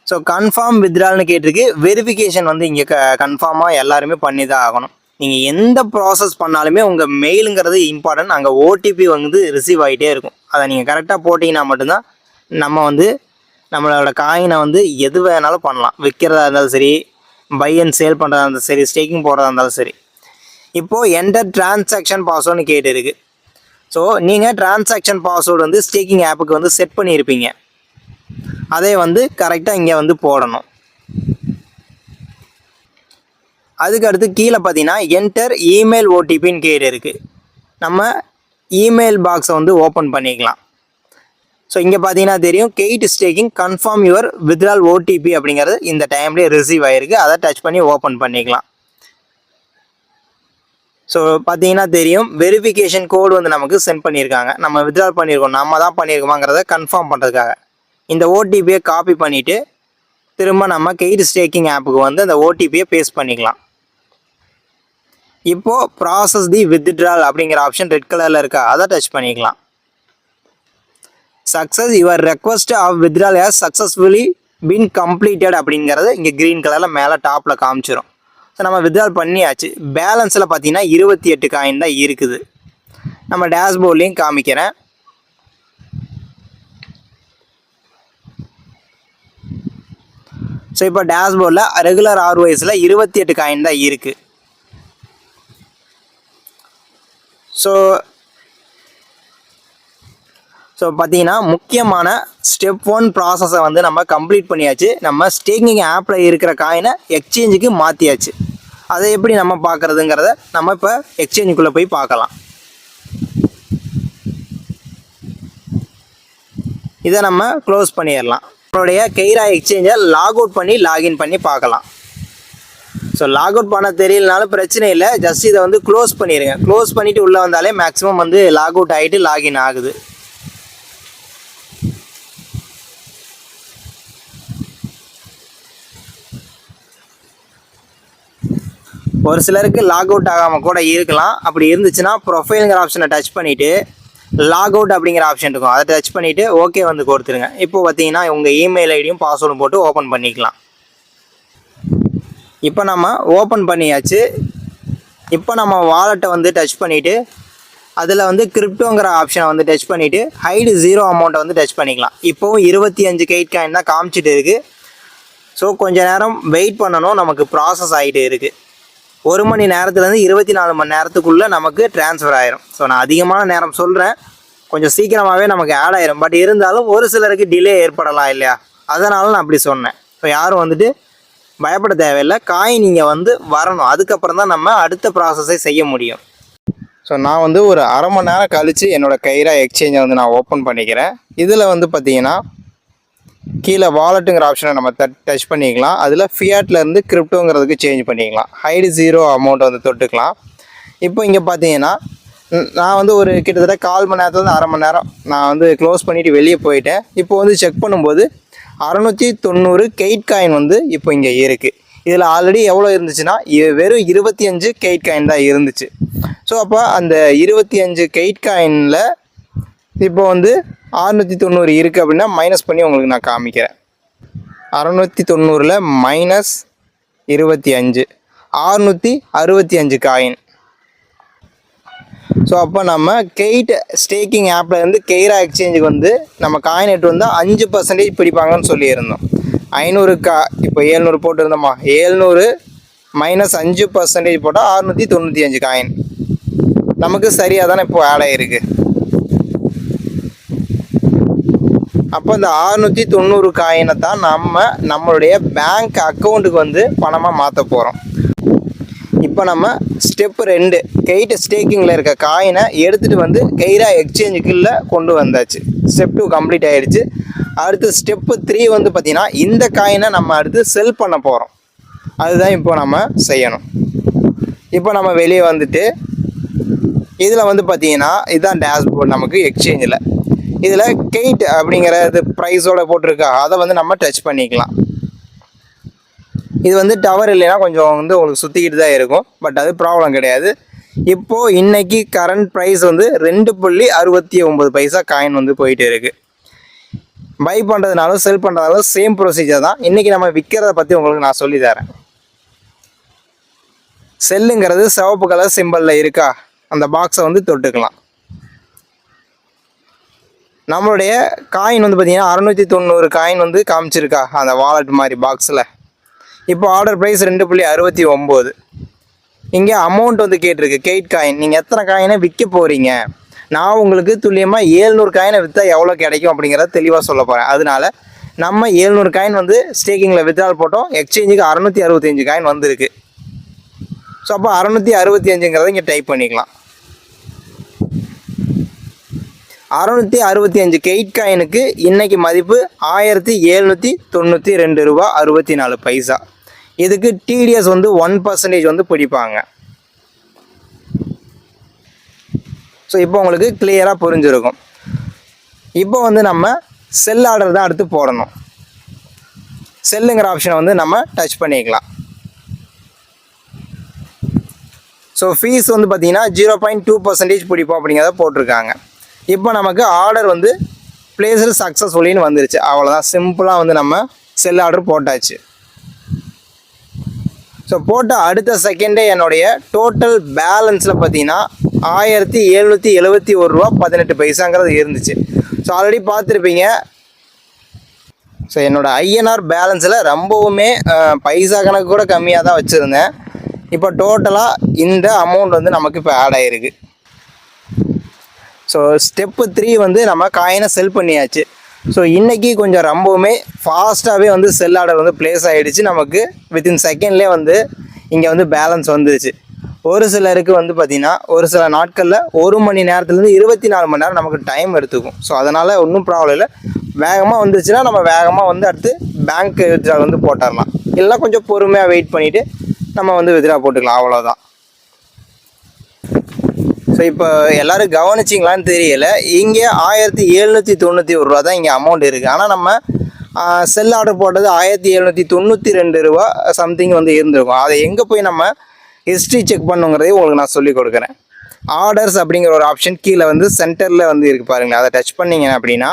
ஸோ கன்ஃபார்ம் வித்ட்ரால்னு கேட்டிருக்கு. வெரிஃபிகேஷன் வந்து இங்கே கன்ஃபார்மாக எல்லாருமே பண்ணி தான் ஆகணும். நீங்கள் எந்த ப்ராசஸ் பண்ணாலுமே உங்கள் மெயிலுங்கிறது இம்பார்ட்டன்ட். அங்கே ஓடிபி வந்து ரிசீவ் ஆகிட்டே இருக்கும். அதை நீங்கள் கரெக்டாக போட்டிங்கன்னா மட்டும்தான் நம்ம வந்து நம்மளோட காயினை வந்து எது வேணாலும் பண்ணலாம். விற்கிறதா இருந்தாலும் சரி, பை அண்ட் சேல் பண்ணுறதா இருந்தாலும் சரி, ஸ்டேக்கிங் போடுறதா இருந்தாலும் சரி. இப்போது என்டர் டிரான்சாக்ஷன் பாஸ்வேர்டுன்னு கேட்டிருக்கு. ஸோ நீங்கள் டிரான்சாக்ஷன் பாஸ்வேர்டு வந்து ஸ்டேக்கிங் ஆப்புக்கு வந்து செட் பண்ணியிருப்பீங்க. அதை வந்து கரெக்டாக இங்கே வந்து போடணும். அதுக்கடுத்து கீழே பார்த்தீங்கன்னா என்டர் இமெயில் ஓடிபின்னு கேட்டிருக்கு. நம்ம இமெயில் பாக்ஸை வந்து ஓப்பன் பண்ணிக்கலாம். ஸோ இங்கே பார்த்தீங்கன்னா தெரியும், gate staking confirm your withdraw OTP அப்படிங்கிறது இந்த டைம்லேயே ரிசீவ் ஆகிருக்கு. அதை டச் பண்ணி ஓப்பன் பண்ணிக்கலாம். ஸோ பார்த்தீங்கன்னா தெரியும், வெரிஃபிகேஷன் கோடு வந்து நமக்கு சென்ட் பண்ணியிருக்காங்க. நம்ம வித்ட்ரால் பண்ணியிருக்கோம், நம்ம தான் பண்ணியிருக்கோமாங்கிறத கன்ஃபார்ம் பண்ணுறதுக்காக இந்த ஓடிபியை காப்பி பண்ணிவிட்டு திரும்ப நம்ம கெயிட் ஸ்டேக்கிங் ஆப்புக்கு வந்து அந்த ஓடிபியை பேஸ்ட் பண்ணிக்கலாம். இப்போது ப்ராசஸ் தி வித்ட்ரால் அப்படிங்கிற ஆப்ஷன் ரெட் கலரில் இருக்கா, அதை டச் பண்ணிக்கலாம். Success your request of withdraw has successfully been completed அப்படிங்கிறது இங்கே க்ரீன் கலரில் மேலே டாப்பில் காமிச்சிடும். ஸோ நம்ம வித்ட்ரால் பண்ணியாச்சு. பேலன்ஸில் பார்த்தீங்கன்னா 28 காயின் தான் இருக்குது. நம்ம டேஷ்போர்ட்லேயும் காமிக்கிறேன். ஸோ இப்போ டேஷ்போர்டில் ரெகுலர் ஆர்ஒய்ஸில் 28 காயின் தான் இருக்குது. ஸோ பார்த்தீங்கன்னா முக்கியமான ஸ்டெப் 1 ப்ராசஸை வந்து நம்ம கம்ப்ளீட் பண்ணியாச்சு. நம்ம ஸ்டேக்கிங் ஆப்பில் இருக்கிற காயினை எக்ஸ்சேஞ்சுக்கு மாற்றியாச்சு. அதை எப்படி நம்ம பார்க்குறதுங்கிறத நம்ம இப்போ எக்ஸ்சேஞ்சுக்குள்ளே போய் பார்க்கலாம். இதை நம்ம க்ளோஸ் பண்ணிடலாம். நம்மளுடைய கெய்ரா எக்ஸ்சேஞ்சை லாக் அவுட் பண்ணி லாகின் பண்ணி பார்க்கலாம். ஸோ லாக் அவுட் பண்ண தெரியலனாலும் பிரச்சனை இல்லை, ஜஸ்ட் இதை வந்து க்ளோஸ் பண்ணிடுங்க. க்ளோஸ் பண்ணிவிட்டு உள்ளே வந்தாலே மேக்ஸிமம் வந்து லாக் அவுட் ஆகிட்டு லாகின் ஆகுது. ஒரு சிலருக்கு லாக் அவுட் ஆகாமல் கூட இருக்கலாம். அப்படி இருந்துச்சுன்னா ப்ரொஃபைலுங்கிற ஆப்ஷனை டச் பண்ணிவிட்டு லாக் அவுட் அப்படிங்கிற ஆப்ஷன் இருக்கும், அதை டச் பண்ணிவிட்டு ஓகே வந்து கொடுத்துருங்க. இப்போ பார்த்தீங்கன்னா உங்கள் இமெயில் ஐடியும் பாஸ்வேர்டும் போட்டு ஓப்பன் பண்ணிக்கலாம். இப்போ நம்ம ஓப்பன் பண்ணியாச்சு. இப்போ நம்ம வாலெட்டை வந்து டச் பண்ணிவிட்டு அதில் வந்து கிரிப்டோங்கிற ஆப்ஷனை வந்து டச் பண்ணிவிட்டு ஹைடு 0 அமௌண்ட்டை வந்து டச் பண்ணிக்கலாம். இப்போவும் 25 கெயிட் காயின் தான் காமிச்சிட்டு இருக்குது. ஸோ கொஞ்சம் நேரம் வெயிட் பண்ணணும், நமக்கு ப்ராசஸ் ஆகிட்டு இருக்குது. 1 மணி நேரத்துலேருந்து 24 மணி நேரத்துக்குள்ளே நமக்கு ட்ரான்ஸ்ஃபர் ஆயிரும். ஸோ நான் அதிகமான நேரம் சொல்கிறேன், கொஞ்சம் சீக்கிரமாகவே நமக்கு ஆட் ஆயிரும். பட் இருந்தாலும் ஒரு சிலருக்கு டிலே ஏற்படலாம் இல்லையா, அதனால நான் அப்படி சொன்னேன். ஸோ யாரும் வந்துட்டு பயப்பட தேவையில்லை, காயின் நீங்கள் வந்து வரணும், அதுக்கப்புறம் தான் நம்ம அடுத்த ப்ராசஸை செய்ய முடியும். ஸோ நான் வந்து ஒரு அரை மணி நேரம் கழித்து என்னோடய கைரா எக்ஸ்சேஞ்சை வந்து நான் ஓப்பன் பண்ணிக்கிறேன். இதில் வந்து பார்த்திங்கன்னா கீழே வாலெட்டுங்கிற ஆப்ஷனை நம்ம டச் பண்ணிக்கலாம். அதில் ஃபியாட்லேருந்து கிரிப்டோங்கிறதுக்கு சேஞ்ச் பண்ணிக்கலாம். ஹைடு 0 அமௌண்ட்டை வந்து தொட்டுக்கலாம். இப்போ இங்கே பார்த்தீங்கன்னா நான் வந்து ஒரு கிட்டத்தட்ட 1/4 மணி நேரத்துலேருந்து அரை மணி நேரம் நான் வந்து க்ளோஸ் பண்ணிவிட்டு வெளியே போயிட்டேன். இப்போ வந்து செக் பண்ணும்போது 690 கெயிட் காயின் வந்து இப்போ இங்கே இருக்குது. இதில் ஆல்ரெடி எவ்வளோ இருந்துச்சுன்னா வெறும் 25 கெயிட் காயின் தான் இருந்துச்சு. ஸோ அப்போ அந்த 25 கெயிட் காயினில் இப்போ வந்து 690 இருக்குது அப்படின்னா மைனஸ் பண்ணி உங்களுக்கு நான் காமிக்கிறேன். 690ல் -25 665 காயின். ஸோ அப்போ நம்ம கெயிட் ஸ்டேக்கிங் ஆப்பில் இருந்து கெய்ரா எக்ஸ்சேஞ்சுக்கு வந்து நம்ம காயின் எட்டு வந்து 5% பிடிப்பாங்கன்னு சொல்லியிருந்தோம். 500 இப்போ 700 போட்டுருந்தோமா, 700 -5% போட்டால் 695 காயின் நமக்கு சரியாக தானே இப்போ ஆட் ஆகிருக்கு. அப்போ இந்த 690 காயினை தான் நம்மளுடைய பேங்க் அக்கௌண்ட்டுக்கு வந்து பணமாக மாற்ற போகிறோம். இப்போ நம்ம ஸ்டெப் 2 கெயிட் ஸ்டேக்கிங்கில் இருக்க காயினை எடுத்துகிட்டு வந்து கெய்ரா எக்ஸ்சேஞ்சுக்குள்ளே கொண்டு வந்தாச்சு. ஸ்டெப் 2 கம்ப்ளீட் ஆகிடுச்சு. அடுத்து ஸ்டெப் 3 வந்து பார்த்திங்கன்னா இந்த காயினை நம்ம அடுத்து செல் பண்ண போகிறோம். அதுதான் இப்போ நம்ம செய்யணும். இப்போ நம்ம வெளியே வந்துட்டு இதில் வந்து பார்த்திங்கன்னா இதுதான் டேஷ்போர்ட் நமக்கு எக்ஸ்சேஞ்சில். இதில் கெயிட் அப்படிங்கிற இது ப்ரைஸோட போட்டிருக்கா, அதை வந்து நம்ம டச் பண்ணிக்கலாம். இது வந்து டவர் இல்லைன்னா கொஞ்சம் வந்து உங்களுக்கு சுற்றிக்கிட்டு தான் இருக்கும், பட் அது ப்ராப்ளம் கிடையாது. இப்போது இன்றைக்கி கரண்ட் ப்ரைஸ் வந்து 2.69 காயின் வந்து போயிட்டு இருக்குது. பை பண்ணுறதுனாலும் செல் பண்ணுறதுனாலும் சேம் ப்ரொசீஜர் தான். இன்றைக்கி நம்ம விற்கிறத பற்றி உங்களுக்கு நான் சொல்லி தரேன். செல்லுங்கிறது சிவப்பு கலர் சிம்பிளில் இருக்கா, அந்த பாக்ஸை வந்து தொட்டுக்கலாம். நம்மளுடைய காயின் வந்து பார்த்திங்கன்னா 690 காயின் வந்து காமிச்சிருக்கா அந்த வாலெட் மாதிரி பாக்ஸில். இப்போ ஆர்டர் ப்ரைஸ் 2.69. இங்கே அமௌண்ட் வந்து கேட்டிருக்கு கெயிட் காயின், நீங்கள் எத்தனை காயினை விற்க போகிறீங்க. நான் உங்களுக்கு துல்லியமாக 700 காயினை விற்றா எவ்வளோ கிடைக்கும் அப்படிங்கிறத தெளிவாக சொல்ல போகிறேன். அதனால நம்ம 700 காயின் வந்து ஸ்டேக்கிங்கில் வித்ட்ரால் போட்டோம், எக்ஸ்சேஞ்சுக்கு 665 காயின் வந்துருக்கு. ஸோ அப்போ 665ங்கிறத இங்கே டைப் பண்ணிக்கலாம். 665 கெயிட் காயினுக்கு இன்றைக்கி மதிப்பு 1792 ரூபா 64 பைசா. இதுக்கு டிடிஎஸ் வந்து 1% வந்து பிடிப்பாங்க. ஸோ இப்போ உங்களுக்கு கிளியராக புரிஞ்சிருக்கும். இப்போ வந்து நம்ம செல் ஆர்டர் தான் அடுத்து போடணும். செல்லுங்கிற ஆப்ஷனை வந்து நம்ம டச் பண்ணிக்கலாம். ஸோ ஃபீஸ் வந்து பார்த்திங்கன்னா 0.2% பிடிப்போம் அப்படிங்கிறத போட்டிருக்காங்க. இப்போ நமக்கு ஆர்டர் வந்து பிளேஸ்டு சக்ஸஸ்ஃபுல்லின்னு வந்துருச்சு. அவ்வளோதான், சிம்பிளாக வந்து நம்ம செல் ஆர்டர் போட்டாச்சு. ஸோ போட்ட அடுத்த செகண்டே என்னுடைய டோட்டல் பேலன்ஸில் பார்த்தீங்கன்னா 1771 ரூபா 18 பைசாங்கிறது இருந்துச்சு. ஸோ ஆல்ரெடி பார்த்துருப்பீங்க. ஸோ என்னோடய ஐஎன்ஆர் பேலன்ஸில் ரொம்பவுமே பைசா கணக்கு கூட கம்மியாக தான் வச்சுருந்தேன். இப்போ டோட்டலாக இந்த அமௌண்ட் வந்து நமக்கு இப்போ ஆட் ஆகிருக்கு. ஸோ ஸ்டெப்பு 3 வந்து நம்ம காயினை செல் பண்ணியாச்சு. ஸோ இன்றைக்கி கொஞ்சம் ரொம்பவுமே ஃபாஸ்ட்டாகவே வந்து செல் ஆர்டர் வந்து ப்ளேஸ் ஆகிடுச்சு. நமக்கு வித்தின் செகண்ட்லேயே வந்து இங்கே வந்து பேலன்ஸ் வந்துடுச்சு. ஒரு சிலருக்கு வந்து பார்த்திங்கன்னா ஒரு சில நாட்களில் 1 மணி நேரத்துலேருந்து 24 மணி நேரம் நமக்கு டைம் எடுத்துக்கும். ஸோ அதனால் ஒன்றும் ப்ராப்ளம் இல்லை. வேகமாக வந்துச்சுன்னா நம்ம வேகமாக வந்து அடுத்து பேங்க் வித்ட்ரால் வந்து போட்டுடலாம். இல்லைனா கொஞ்சம் பொறுமையாக வெயிட் பண்ணிவிட்டு நம்ம வந்து வித்ட்ரா போட்டுக்கலாம், அவ்வளோதான். ஸோ இப்போ எல்லோரும் கவனிச்சிங்களான்னு தெரியல, இங்கே 1791 ரூபா தான் இங்கே அமௌண்ட் இருக்குது. ஆனால் நம்ம செல் ஆர்டர் போட்டது 1792 ரூபா சம்திங் வந்து இருந்திருக்கும். அதை எங்கே போய் நம்ம ஹிஸ்ட்ரி செக் பண்ணுங்கிறதையும் உங்களுக்கு நான் சொல்லிக் கொடுக்குறேன். ஆர்டர்ஸ் அப்படிங்கிற ஒரு ஆப்ஷன் கீழே வந்து சென்டரில் வந்து இருக்குது பாருங்களேன். அதை டச் பண்ணிங்க அப்படின்னா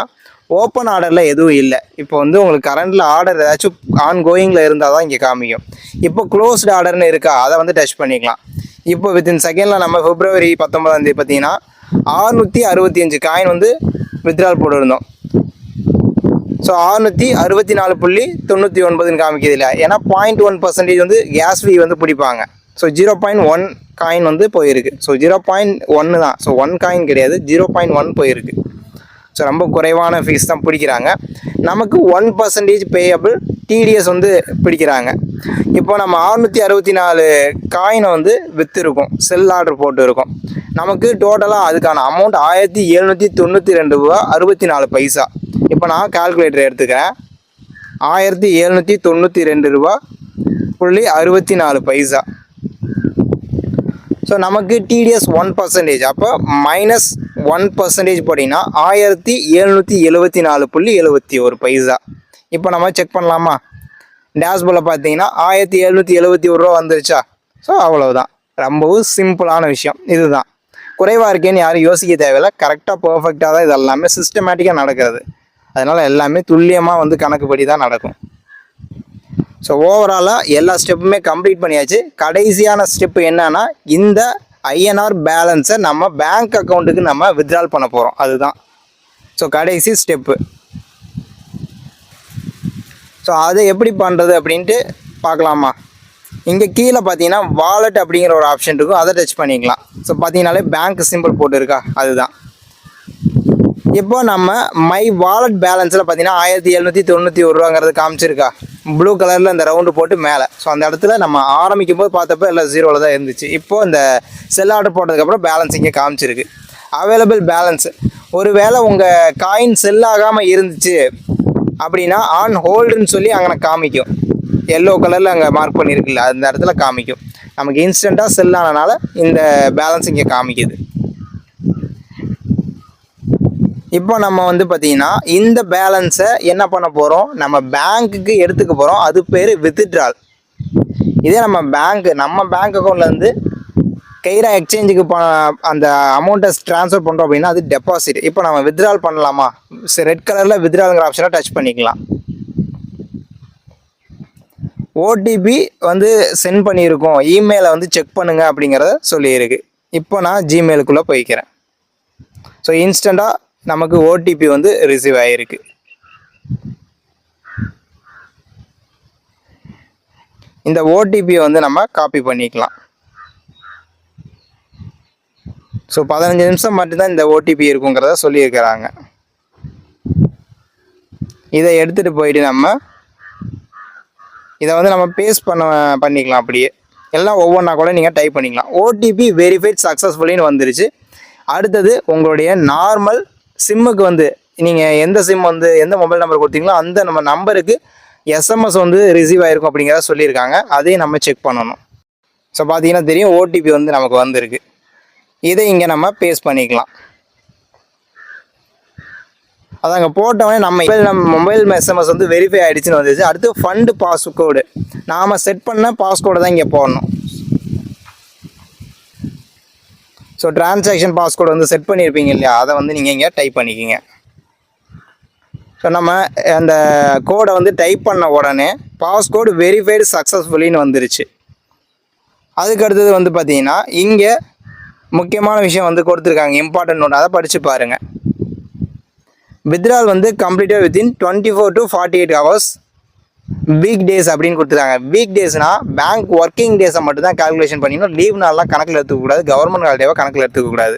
ஓப்பன் ஆர்டரில் எதுவும் இல்லை. இப்போ வந்து உங்களுக்கு கரண்டில் ஆர்டர் ஏதாச்சும் ஆன்கோயிங்கில் இருந்தால் தான் இங்கே காமிக்கும். இப்போ க்ளோஸ்டு ஆர்டர்னு இருக்கா, அதை வந்து டச் பண்ணிக்கலாம். இப்போ வித்தின் செகண்டில் நம்ம February 19 பார்த்தீங்கன்னா 665 காயின் வந்து வித்ட்ரால் போட்டுருந்தோம். ஸோ 664.99 காமிக்குது இல்லை, ஏன்னா 0.1% வந்து கேஸ் ஃபீ வந்து பிடிப்பாங்க. ஸோ 0.1 காயின் வந்து போயிருக்கு. ஸோ 0.1 தான். ஸோ 1 காயின் கிடையாது, 0.1 போயிருக்கு. ஸோ ரொம்ப குறைவான ஃபீஸ் தான் பிடிக்கிறாங்க. நமக்கு 1% பேயபிள் டிடிஎஸ் வந்து பிடிக்கிறாங்க. இப்போ நம்ம 664 காயினை வந்து விற்றுருக்கோம், செல் ஆர்டர் போட்டு இருக்கோம். நமக்கு டோட்டலாக அதுக்கான அமௌண்ட் 1792 ரூபா 64 பைசா. இப்போ நான் கால்குலேட்டர் எடுத்துக்கிறேன். 1792 ரூபா 64 பைசா. ஸோ நமக்கு டிடிஎஸ் 1%, அப்போ -1% போட்டிங்கன்னா 1774.71 பைசா. இப்போ நம்ம செக் பண்ணலாமா? டேஷ்போர்டில் பார்த்தீங்கன்னா 1771 ரூபா வந்துருச்சா? ஸோ அவ்வளவுதான். ரொம்பவும் சிம்பிளான விஷயம் இதுதான். குறைவாக இருக்கேன்னு யாரும் யோசிக்க தேவையில்லை. கரெக்டாக பர்ஃபெக்டாக தான் இது எல்லாமே சிஸ்டமேட்டிக்காக நடக்கிறது. அதனால் எல்லாமே துல்லியமாக வந்து கணக்குப்படி தான் நடக்கும். ஸோ ஓவராலாக எல்லா ஸ்டெப்புமே கம்ப்ளீட் பண்ணியாச்சு. கடைசியான ஸ்டெப்பு என்னன்னா, இந்த ஐஎன்ஆர் பேலன்ஸை நம்ம பேங்க் அக்கௌண்ட்டுக்கு நம்ம வித்ட்ரால் பண்ண போகிறோம், அதுதான். ஸோ கடைசி ஸ்டெப்பு. ஸோ அதை எப்படி பண்ணுறது அப்படின்ட்டு பார்க்கலாமா? இங்கே கீழே பார்த்தீங்கன்னா வாலெட் அப்படிங்கிற ஒரு ஆப்ஷன் இருக்கும், அதை டச் பண்ணிக்கலாம். ஸோ பார்த்தீங்கன்னாலே பேங்க் சிம்பிள் போட்டுருக்கா, அதுதான். இப்போ நம்ம மை வாலெட் பேலன்ஸில் பார்த்தீங்கன்னா 1791 ரூபாங்கிறது காமிச்சிருக்கா, ப்ளூ கலரில் இந்த ரவுண்டு போட்டு மேலே. ஸோ அந்த இடத்துல நம்ம ஆரம்பிக்கும் போது பார்த்தப்போ எல்லாம் 0ல் தான் இருந்துச்சு. இப்போது இந்த செல் ஆர்டர் போட்டதுக்கப்புறம் பேலன்ஸ் இங்கே காமிச்சிருக்கு. அவைலபிள் பேலன்ஸ், ஒரு வேளை உங்கள் காயின் செல் ஆகாமல் இருந்துச்சு அப்படின்னா ஆன் ஹோல்டுன்னு சொல்லி அங்கே காமிக்கும். எல்லோ கலரில் அங்கே மார்க் பண்ணியிருக்குல்ல, அந்த இடத்துல காமிக்கும். நமக்கு இன்ஸ்டண்ட்டாக செல் ஆனனால இந்த பேலன்ஸ் இங்கே காமிக்குது. இப்போ நம்ம வந்து பார்த்திங்கன்னா இந்த பேலன்ஸை என்ன பண்ண போகிறோம், நம்ம பேங்க்குக்கு எடுத்துக்க போகிறோம். அது பேர் வித்ட்ரால். இதே நம்ம பேங்க் அக்கௌண்ட்லேருந்து கைரா எக்ஸ்சேஞ்சுக்கு அந்த அமௌண்ட்டை ட்ரான்ஸ்ஃபர் பண்ணுறோம் அப்படின்னா அது டெபாசிட். இப்போ நம்ம வித்ட்ரால் பண்ணலாமா? ரெட் கலரில் வித்ட்ரால்ங்கிற ஆப்ஷனை டச் பண்ணிக்கலாம். ஓடிபி வந்து சென்ட் பண்ணியிருக்கோம், இமெயிலை வந்து செக் பண்ணுங்கள் அப்படிங்கிறத சொல்லியிருக்கு. இப்போ நான் ஜிமெயிலுக்குள்ளே போய்க்கிறேன். ஸோ இன்ஸ்டண்ட்டாக நமக்கு ஓடிபி வந்து ரிசீவ் ஆகிருக்கு. இந்த ஓடிபியை வந்து நம்ம காப்பி பண்ணிக்கலாம். ஸோ 15 நிமிஷம் மட்டும்தான் இந்த ஓடிபி இருக்குங்கிறத சொல்லியிருக்கிறாங்க. இதை எடுத்துகிட்டு போயிட்டு இதை வந்து நம்ம பேஸ்ட் பண்ணிக்கலாம். அப்படியே எல்லாம் ஒவ்வொன்றா கூட நீங்கள் டைப் பண்ணிக்கலாம். ஓடிபி வெரிஃபைட் சக்ஸஸ்ஃபுல்லின்னு வந்துருச்சு. அடுத்தது உங்களுடைய நார்மல் சிம்முக்கு வந்து நீங்கள் எந்த சிம் வந்து எந்த மொபைல் நம்பர் கொடுத்தீங்களோ அந்த நம்ம நம்பருக்கு எஸ்எம்எஸ் வந்து ரிசீவ் ஆகிருக்கும் அப்படிங்கிறத சொல்லியிருக்காங்க. அதையும் நம்ம செக் பண்ணணும். ஸோ பார்த்தீங்கன்னா தெரியும், ஓடிபி வந்து நமக்கு வந்திருக்கு. இதை இங்கே நம்ம பேஸ்ட் பண்ணிக்கலாம். அதாங்க போட்டவொடனே நம்ம மொபைல் எஸ்எம்எஸ் வந்து வெரிஃபை ஆகிடுச்சுன்னு வந்துச்சு. அடுத்து ஃபண்டு பாஸ்கோடு நாம் செட் பண்ண பாஸ்கோடு தான் இங்கே போடணும். ஸோ டிரான்சாக்ஷன் பாஸ்கோடு வந்து செட் பண்ணியிருப்பீங்க இல்லையா, அதை வந்து நீங்கள் இங்கே டைப் பண்ணிக்கிங்க. ஸோ நம்ம அந்த கோடை வந்து டைப் பண்ண உடனே பாஸ்கோடு வெரிஃபைடு சக்ஸஸ்ஃபுல்லின்னு வந்துருச்சு. அதுக்கு அடுத்தது வந்து பார்த்தீங்கன்னா இங்கே முக்கியமான விஷயம் வந்து கொடுத்துருக்காங்க, இம்பார்ட்டன்ட் நோட், அதை படித்து பாருங்கள். வித்ட்ரால் வந்து கம்ப்ளீட்டாக within 24 to 48 hours week days அப்படின்னு கொடுத்துருக்காங்க. வீக் டேஸ்னால் பேங்க் ஒர்க்கிங் டேஸை மட்டும் தான் கால்குலேஷன் பண்ணிக்கணும். லீவ் நாள்லாம் கணக்கில் எடுத்துக்கக்கூடாது, கவர்மெண்ட் ஹாலிடேவை கணக்கில் எடுத்துக்கக்கூடாது.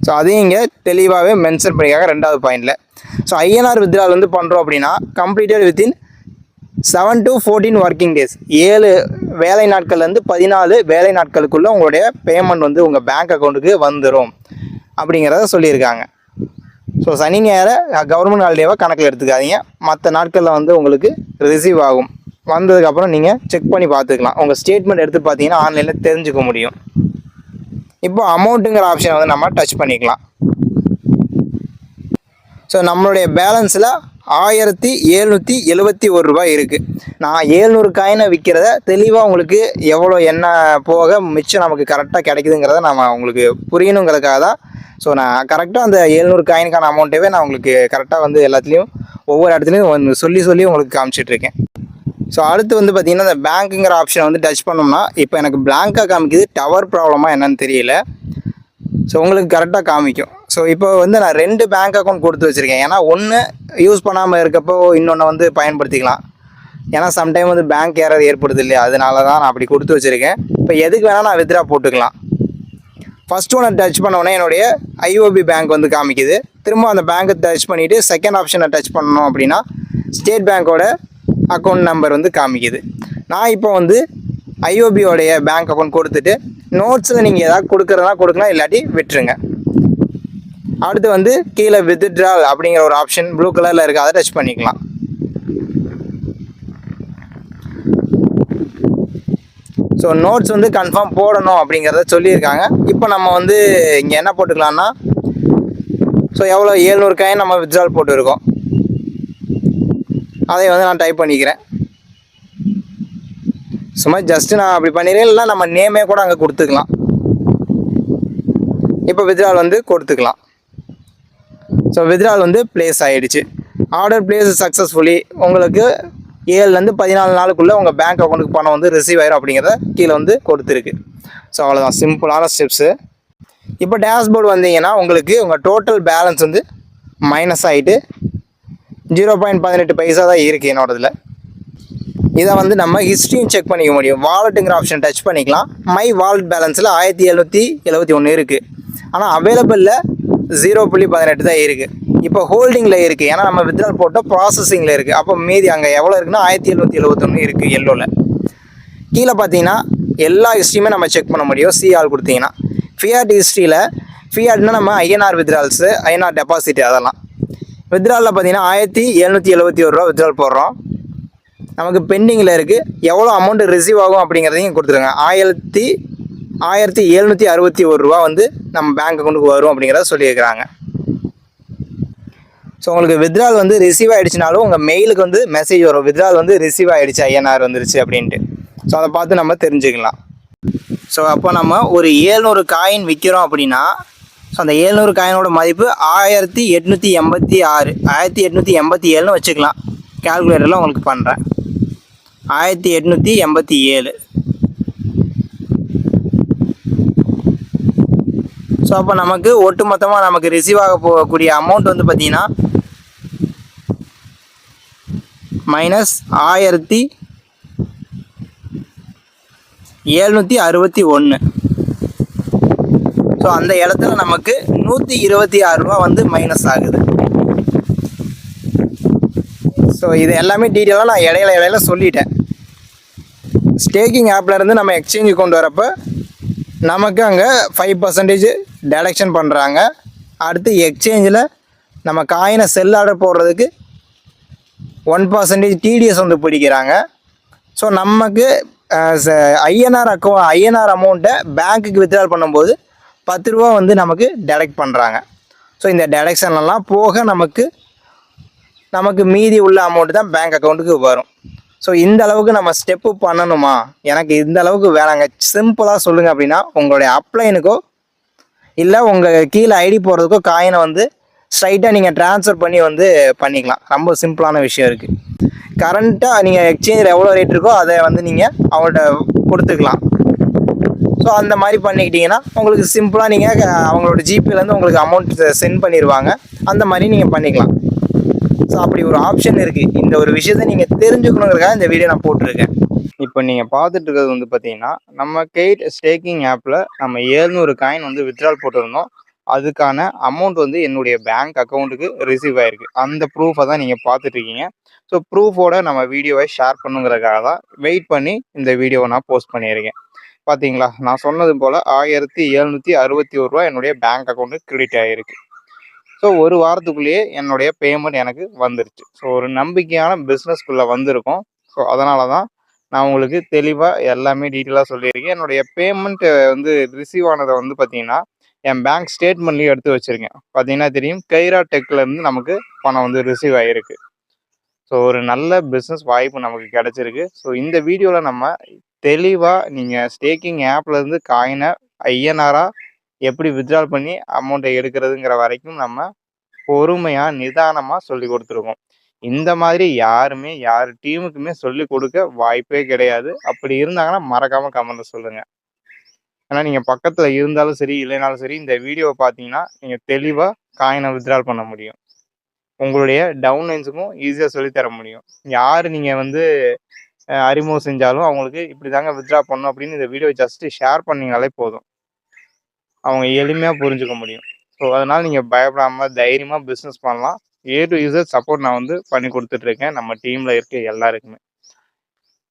ஸோ அதையும் இங்கே தெளிவாகவே மென்ஷன் பண்ணிக்காங்க 2வது பாயிண்டில். ஸோ ஐஎன்ஆர் வித்ட்ரால் வந்து பண்ணுறோம் அப்படின்னா completed within 7 to 14 working days, 7 வேலை நாட்கள்லேருந்து 14 வேலை நாட்களுக்குள்ளே உங்களுடைய பேமெண்ட் வந்து உங்கள் பேங்க் அக்கௌண்ட்டுக்கு வந்துடும் அப்படிங்கிறத சொல்லியிருக்காங்க. ஸோ சனி ஞாயிறு கவர்மெண்ட் ஹாலிடேவாக கணக்கில் எடுத்துக்காதீங்க. மற்ற நாட்களில் வந்து உங்களுக்கு ரிசீவ் ஆகும். வந்ததுக்கப்புறம் நீங்கள் செக் பண்ணி பார்த்துக்கலாம். உங்கள் ஸ்டேட்மெண்ட் எடுத்து பார்த்தீங்கன்னா ஆன்லைனில் தெரிஞ்சுக்க முடியும். இப்போ அமௌண்ட்டுங்கிற ஆப்ஷனை வந்து நம்ம டச் பண்ணிக்கலாம். ஸோ நம்மளுடைய பேலன்ஸில் 1771 ரூபாய் இருக்குது. நான் 700 காயினை விற்கிறத தெளிவாக உங்களுக்கு எவ்வளோ என்ன போக மிச்சம் நமக்கு கரெக்டாக கிடைக்குதுங்கிறத நம்ம உங்களுக்கு புரியணுங்கிறதுக்காக தான். ஸோ நான் கரெக்டாக அந்த 700 காயினுக்கான அமௌண்ட்டவே நான் உங்களுக்கு கரெக்டாக வந்து எல்லாத்துலேயும் ஒவ்வொரு இடத்துலையும் சொல்லி உங்களுக்கு காமிச்சிட்ருக்கேன். ஸோ அடுத்து வந்து பார்த்திங்கன்னா இந்த பேங்க்குங்கிற ஆப்ஷனை வந்து டச் பண்ணோம்னா இப்போ எனக்கு பிளாங்காக காமிக்குது. டவர் ப்ராப்ளமாக என்னன்னு தெரியல. ஸோ உங்களுக்கு கரெக்டாக காமிக்கும். ஸோ இப்போ வந்து நான் 2 பேங்க் அக்கௌண்ட் கொடுத்து வச்சுருக்கேன். ஏன்னா ஒன்று யூஸ் பண்ணாமல் இருக்கப்போ இன்னொன்று வந்து பயன்படுத்திக்கலாம். ஏன்னா சம்டைம் வந்து பேங்க் ஏதாவது ஏற்படுது இல்லையா, அதனால தான் நான் அப்படி கொடுத்து வச்சுருக்கேன். இப்போ எதுக்கு வேணால் நான் வித்ட்ரா போட்டுக்கலாம். ஃபஸ்ட்டு ஒன்று டச் பண்ணோன்னே என்னுடைய ஐஓபி பேங்க் வந்து காமிக்குது. திரும்ப அந்த பேங்க்கை டச் பண்ணிவிட்டு செகண்ட் ஆப்ஷனை டச் பண்ணணும் அப்படின்னா ஸ்டேட் பேங்க்கோட அக்கௌண்ட் நம்பர் வந்து காமிக்குது. நான் இப்போ வந்து ஐஓபியோடைய பேங்க் அக்கௌண்ட் கொடுத்துட்டு நோட்ஸில் நீங்கள் எதாவது கொடுக்குறதுனா கொடுக்கலாம், இல்லாட்டி விட்டுருங்க. அடுத்து வந்து கீழே வித்ட்ரால் அப்படிங்கிற ஒரு ஆப்ஷன் ப்ளூ கலரில் இருக்குது, அதை டச் பண்ணிக்கலாம். ஸோ நோட்ஸ் வந்து கன்ஃபார்ம் போடணும் அப்படிங்கிறத சொல்லியிருக்காங்க. இப்போ நம்ம வந்து இங்கே என்ன போட்டுக்கலாம்னா, ஸோ எவ்வளோ 700 காயின் நம்ம வித்ட்ரால் போட்டுருக்கோம், அதை வந்து நான் டைப் பண்ணிக்கிறேன். சும்மா ஜஸ்ட்டு நான் அப்படி பண்ணிடுறேன். இல்லை நம்ம நேமே கூட அங்கே கொடுத்துக்கலாம். இப்போ வித்ட்ரால் வந்து கொடுத்துக்கலாம். ஸோ வித்ட்ரால் வந்து ப்ளேஸ் ஆகிடுச்சு. Order place successfully. உங்களுக்கு 7லேருந்து 14 நாளுக்குள்ளே உங்கள் பேங்க் அக்கௌண்ட்டுக்கு பணம் வந்து ரிசீவ் ஆயிரும் அப்படிங்கிறத கீழே வந்து கொடுத்துருக்கு. ஸோ அவ்வளோதான், சிம்பிளான ஸ்டெப்ஸு. இப்போ டேஷ்போர்டு வந்தீங்கன்னா உங்களுக்கு உங்கள் டோட்டல் பேலன்ஸ் வந்து மைனஸ் ஆகிட்டு 0.18 பைசா தான் இருக்குது என்னோடதில். இதை வந்து நம்ம ஹிஸ்ட்ரியும் செக் பண்ணிக்க முடியும். வாலெட்டுங்கிற ஆப்ஷன் டச் பண்ணிக்கலாம். மை வாலெட் பேலன்ஸில் 1771 இருக்குது. ஆனால் அவைலபிளில் 0.18 தான் இருக்குது. இப்போ ஹோல்டிங்கில் இருக்குது. ஏன்னா நம்ம வித்ட்ரால் போட்டால் ப்ராசஸிங்கில் இருக்குது. அப்போ மீதி அங்கே எவ்வளோ இருக்குன்னா 1771 இருக்குது எல்லோவில். கீழே பார்த்தீங்கன்னா எல்லா ஹிஸ்ட்ரியுமே நம்ம செக் பண்ண முடியும். சிஆர் கொடுத்தீங்கன்னா ஃபியாட் ஹிஸ்ட்ரியில் ஃபியாட்னா நம்ம ஐஎன்ஆர் வித்ட்ரால்ஸு, ஐஎன்ஆர் டெபாசிட், அதெல்லாம் வித்ட்ராலில் பார்த்தீங்கன்னா 1771 ரூபா வித்ட்ரால் போடுறோம். நமக்கு பெண்டிங்கில் இருக்குது. எவ்வளோ அமௌண்ட்டு ரிசீவ் ஆகும் அப்படிங்கிறதையும் கொடுத்துருங்க. 1761 ரூபா வந்து நம்ம பேங்க் அக்கௌண்ட்டுக்கு வரும் அப்படிங்கிறத சொல்லியிருக்கிறாங்க. ஸோ உங்களுக்கு வித்ட்ரால் வந்து ரிசீவ் ஆகிடுச்சினாலும் உங்கள் மெயிலுக்கு வந்து மெசேஜ் வரும், வித்ட்ரால் வந்து ரிசீவ் ஆகிடுச்சு, ஐஎன்ஆர் வந்துருச்சு அப்படின்ட்டு. ஸோ அதை பார்த்து நம்ம தெரிஞ்சுக்கலாம். ஸோ அப்போ நம்ம ஒரு 700 காயின் விற்கிறோம் அப்படின்னா ஸோ அந்த 700 காயினோட மதிப்பு 1886 1887ன்னு வச்சுக்கலாம். கால்குலேட்டரில் உங்களுக்கு பண்ணுறேன். 1887. ஸோ அப்போ நமக்கு ஒட்டு மொத்தமாக நமக்கு ரிசீவ் ஆக போகக்கூடிய அமௌண்ட் வந்து பார்த்திங்கன்னா -1761. ஸோ அந்த இடத்துல நமக்கு 126 ரூபா வந்து மைனஸ் ஆகுது. ஸோ இது எல்லாமே டீட்டெயிலாக நான் இடையில சொல்லிட்டேன். ஸ்டேக்கிங் ஆப்லேருந்து நம்ம எக்ஸ்சேஞ்சு கொண்டு வரப்போ நமக்கு அங்கே 5% டெடக்ஷன் பண்ணுறாங்க. அடுத்து எக்ஸ்சேஞ்சில் நம்ம காயினை செல் ஆர்டர் போடுறதுக்கு 1% டிடிஎஸ் வந்து பிடிக்கிறாங்க. ஸோ நமக்கு ஐஎன்ஆர் அமௌண்ட்டை பேங்க்குக்கு வித்ட்ரால் பண்ணும்போது 10 ரூபா வந்து நமக்கு டெடக்ட் பண்ணுறாங்க. ஸோ இந்த டெடக்ஷன்லாம் போக நமக்கு மீதி உள்ள அமௌண்ட்டு தான் பேங்க் அக்கௌண்ட்டுக்கு வரும். ஸோ இந்த அளவுக்கு நம்ம ஸ்டெப்பு பண்ணணுமா, எனக்கு இந்த அளவுக்கு வேணாங்க, சிம்பிளாக சொல்லுங்கள் அப்படின்னா உங்களுடைய அப்ளைனுக்கோ இல்லை உங்கள் கீழே ஐடி போடுறதுக்கோ காயினை வந்து ஸ்ட்ரைட்டாக நீங்கள் ட்ரான்ஸ்ஃபர் பண்ணி வந்து பண்ணிக்கலாம். ரொம்ப சிம்பிளான விஷயம் இருக்குது. கரண்ட்டாக நீங்கள் எக்ஸ்சேஞ்சில் எவ்வளோ ரேட் இருக்கோ அதை வந்து நீங்கள் அவங்கள்ட்ட கொடுத்துக்கலாம். ஸோ அந்த மாதிரி பண்ணிக்கிட்டிங்கன்னா உங்களுக்கு சிம்பிளாக நீங்கள் அவங்களோட ஜிபேலேருந்து உங்களுக்கு அமௌண்ட் சென்ட் பண்ணிடுவாங்க. அந்த மாதிரி நீங்கள் பண்ணிக்கலாம். ஸோ அப்படி ஒரு ஆப்ஷன் இருக்குது. இந்த ஒரு விஷயத்தை நீங்கள் தெரிஞ்சுக்கணுங்கிறதுக்காக இந்த வீடியோ நான் போட்டிருக்கேன். இப்போ நீங்கள் பார்த்துட்டு இருக்கிறது வந்து பார்த்தீங்கன்னா நம்ம கெய்ட் ஸ்டேக்கிங் ஆப்பில் நம்ம 700 காயின் வந்து வித்ட்ரால் போட்டிருந்தோம். அதுக்கான அமௌண்ட் வந்து என்னுடைய பேங்க் அக்கௌண்ட்டுக்கு ரிசீவ் ஆயிருக்கு. அந்த ப்ரூஃபை தான் நீங்கள் பார்த்துட்ருக்கீங்க. ஸோ ப்ரூஃபோட நம்ம வீடியோவை ஷேர் பண்ணுங்கிறதுக்காக தான் வெயிட் பண்ணி இந்த வீடியோவை நான் போஸ்ட் பண்ணியிருக்கேன். பார்த்தீங்களா, நான் சொன்னது போல் ரூ. 1761 என்னுடைய பேங்க் அக்கௌண்ட்டுக்கு கிரெடிட் ஆகிருக்கு. ஸோ ஒரு வாரத்துக்குள்ளேயே என்னுடைய பேமெண்ட் எனக்கு வந்துருச்சு. ஸோ ஒரு நம்பிக்கையான பிஸ்னஸ்க்குள்ளே வந்திருக்கோம். ஸோ அதனால தான் நான் உங்களுக்கு தெளிவாக எல்லாமே டீட்டெயிலாக சொல்லியிருக்கேன். என்னுடைய பேமெண்ட் வந்து ரிசீவ் ஆனதை வந்து பார்த்தீங்கன்னா என் பேங்க் ஸ்டேட்மெண்ட்லேயும் எடுத்து வச்சுருக்கேன். பார்த்தீங்கன்னா தெரியும், கைரா டெக்லேருந்து நமக்கு பணம் வந்து ரிசீவ் ஆகிருக்கு. ஸோ ஒரு நல்ல பிஸ்னஸ் வாய்ப்பு நமக்கு கிடச்சிருக்கு. ஸோ இந்த வீடியோவில் நம்ம தெளிவாக நீங்கள் ஸ்டேக்கிங் ஆப்லேருந்து காயினை ஐஎன்ஆராக எப்படி வித்ட்ரால் பண்ணி அமௌண்ட்டை எடுக்கிறதுங்கிற வரைக்கும் நம்ம பொறுமையாக நிதானமாக சொல்லி கொடுத்துருக்கோம். இந்த மாதிரி யாருமே யார் டீமுக்குமே சொல்லி கொடுக்க வாய்ப்பே கிடையாது. அப்படி இருந்தாங்கன்னா மறக்காமல் கமெண்ட்டில் சொல்லுங்கள். ஏன்னா நீங்கள் பக்கத்தில் இருந்தாலும் சரி இல்லைனாலும் சரி இந்த வீடியோவை பார்த்தீங்கன்னா நீங்கள் தெளிவாக காயினை வித்ட்ரால் பண்ண முடியும். உங்களுடைய டவுன்லைன்ஸுக்கும் ஈஸியாக சொல்லித்தர முடியும். யார் நீங்கள் வந்து அறிமுகம் செஞ்சாலும் அவங்களுக்கு இப்படி தாங்க வித்ட்ரா பண்ணணும் அப்படின்னு இந்த வீடியோ ஜஸ்ட்டு ஷேர் பண்ணிங்கனாலே போதும், அவங்க எளிமையாக புரிஞ்சுக்க முடியும். ஸோ அதனால் நீங்கள் பயப்படாமல் தைரியமாக பிஸ்னஸ் பண்ணலாம். A to Z சப்போர்ட் நான் வந்து பண்ணி கொடுத்துட்ருக்கேன் நம்ம டீமில் இருக்க எல்லாருக்குமே.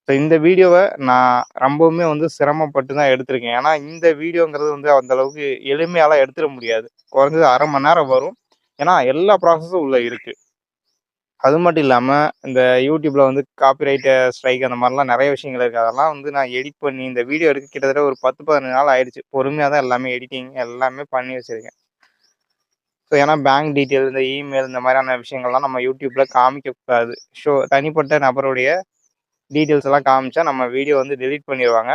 ஸோ இந்த வீடியோவை நான் ரொம்பவுமே வந்து சிரமப்பட்டு தான் எடுத்திருக்கேன். ஏன்னா இந்த வீடியோங்கிறது வந்து அந்தளவுக்கு எளிமையாலாம் எடுத்துட முடியாது. குறைஞ்சது 1/2 மணி நேரம் வரும். ஏன்னா எல்லா ப்ராசஸும் உள்ளே இருக்குது. அது மட்டும் இல்லாமல் இந்த யூடியூப்பில் வந்து காப்பிரைட்டு ஸ்ட்ரைக் அந்த மாதிரிலாம் நிறைய விஷயங்கள் இருக்குது. அதெல்லாம் வந்து நான் எடிட் பண்ணி இந்த வீடியோ எடுக்க கிட்டத்தட்ட ஒரு 10-15 நாள் ஆயிடுச்சு. பொறுமையாக தான் எல்லாமே எடிட்டிங் எல்லாமே பண்ணி வச்சுருக்கேன். ஸோ ஏன்னா பேங்க் டீட்டெயில், இந்த இமெயில் இந்த மாதிரியான விஷயங்கள்லாம் நம்ம யூடியூப்பில் காமிக்கக்கூடாது. தனிப்பட்ட நபருடைய டீட்டெயில்ஸ் எல்லாம் காமிச்சா நம்ம வீடியோ வந்து டெலீட் பண்ணிடுவாங்க.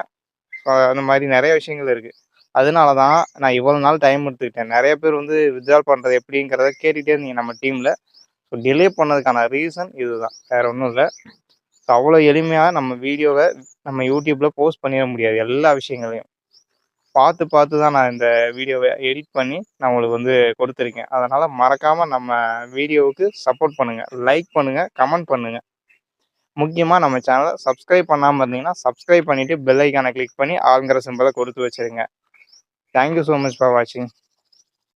ஸோ அந்த மாதிரி நிறைய விஷயங்கள் இருக்குது. அதனால தான் நான் இவ்வளோ நாள் டைம் எடுத்துக்கிட்டேன். நிறைய பேர் வந்து வித்ட்ரால் பண்ணுறது எப்படிங்கிறத கேட்டுகிட்டே இருந்தீங்க நம்ம டீமில். ஸோ டிலே பண்ணதுக்கான ரீசன் இதுதான், வேறு ஒன்றும் இல்லை. ஸோ அவ்வளோ எளிமையாக நம்ம வீடியோவை நம்ம யூடியூப்பில் போஸ்ட் பண்ணிட முடியாது. எல்லா விஷயங்களையும் பார்த்து தான் நான் இந்த வீடியோவை எடிட் பண்ணி நான் உங்களுக்கு வந்து கொடுத்துருக்கேன். அதனால் மறக்காமல் நம்ம வீடியோவுக்கு சப்போர்ட் பண்ணுங்கள், லைக் பண்ணுங்கள், கமெண்ட் பண்ணுங்கள். முக்கியமாக நம்ம சேனலை சப்ஸ்கிரைப் பண்ணாமல் இருந்தீங்கன்னா சப்ஸ்கிரைப் பண்ணிவிட்டு பெல் ஐக்கானை கிளிக் பண்ணி ஆளுங்கிற சிம்பலை கொடுத்து வச்சுருங்க. தேங்க்யூ ஸோ மச் ஃபார் வாட்சிங்.